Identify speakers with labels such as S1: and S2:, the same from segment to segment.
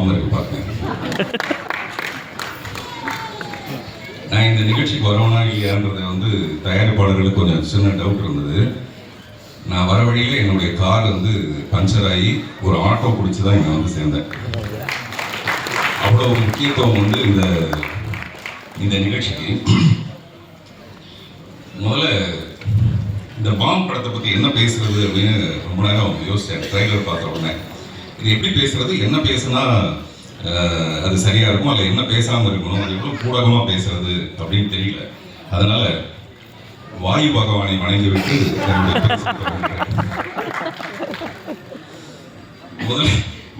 S1: பாம்பு இருக்கு பார்த்தேன். நான் இந்த நிகழ்ச்சிக்கு வரவனா இல்லையான்றது வந்து தயாரிப்பாளர்களுக்கு கொஞ்சம் சின்ன டவுட் இருந்தது. நான் வர வழியில் என்னுடைய கார் வந்து பஞ்சர் ஆகி ஒரு ஆட்டோ பிடிச்சி தான் இங்கே வந்து சேர்ந்தேன். அவ்வளோ முக்கியத்துவம் வந்து இந்த நிகழ்ச்சிக்கு. முதல்ல இந்த பாம் படத்தை பற்றி என்ன பேசுறது அப்படின்னு ரொம்ப நேரம் யோசித்தேன். ட்ரைலர் பார்த்த உடனே இது எப்படி பேசுறது, என்ன பேசுனா அது சரியாக இருக்கும், அதில் என்ன பேசாமல் இருக்கணும், அது எவ்வளோ பூடகமாக பேசுறது அப்படின்னு தெரியல. அதனால வாயு பகவானை வணங்கி விட்டு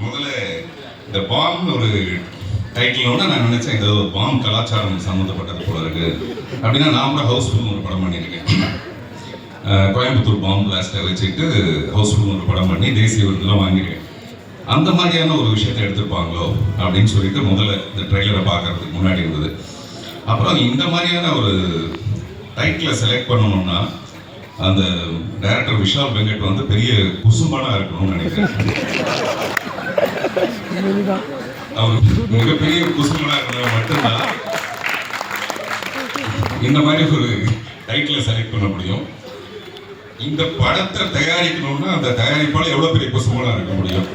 S1: முதல்ல இந்த பாம்னு ஒரு டைட்டிலோட நான் நினைச்சேன் இது ஒரு பாம் கலாச்சாரம் சம்மந்தப்பட்டது போல இருக்கு அப்படின்னா. நான் கூட ஹவுஸ்ஃபுல்னு ஒரு படம் பண்ணியிருக்கேன். கோயம்புத்தூர் பாம் பிளாஸ்டை வச்சுட்டு ஹவுஸ்ஃபுல்னு ஒரு படம் பண்ணி தேசிய விருதுலாம் வாங்கியிருக்கேன். அந்த மாதிரியான ஒரு விஷயத்தை எடுத்துருப்பாங்களோ அப்படின்னு சொல்லிட்டு முதல்ல இந்த ட்ரெய்லரை பார்க்கறதுக்கு முன்னாடி இருந்தது. அப்புறம் இந்த மாதிரியான ஒரு டைட்டிலை செலக்ட் பண்ணணும்னா அந்த டைரக்டர் விஷால் வெங்கட் வந்து பெரிய குசும்பானா இருக்கணும்னு நினைக்கிறேன். அவர் மிகப்பெரிய குசும்பனா இருக்கிறவங்க மட்டும்தான் இந்த மாதிரி ஒரு டைட்டிலை செலக்ட் பண்ண முடியும். இந்த படத்தை தயாரிக்கணும்னா அந்த தயாரிப்பால் எவ்வளவு பெரிய குசும்பனா இருக்க முடியும்.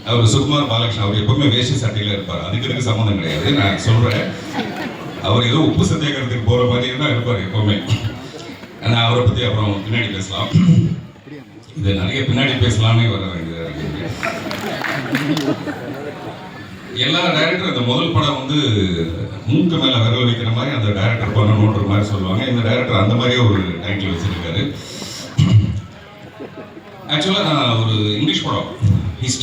S1: அவர் சுகுமார் பாலகிருஷ்ணன், அவர் எப்பவுமே வேஷ்டி சட்டையில இருப்பார். அதுக்கு சம்மந்தம் கிடையாது. நான் சொல்றேன், அவர் ஏதோ உப்பு சத்தியாகிரகத்துக்கு போற மாதிரி தான் இருப்பார் எப்பவுமே. நான் அவரை பத்தி அப்புறம் பின்னாடி பேசலாம். இது நிறைய பின்னாடி பேசலாமே வர வேண்டியதா இருக்கு. எல்லா டைரக்டரும் இந்த முதல் படம் வந்து மூக்கு மேல விரல் வைக்கிற மாதிரி அந்த டைரக்டர் பண்ணணுன்ற மாதிரி சொல்லுவாங்க. இந்த டைரக்டர் அந்த மாதிரியே ஒரு டைட்டில் வச்சிருக்காரு. ஆக்சுவலா நான் ஒரு இங்கிலீஷ் படம்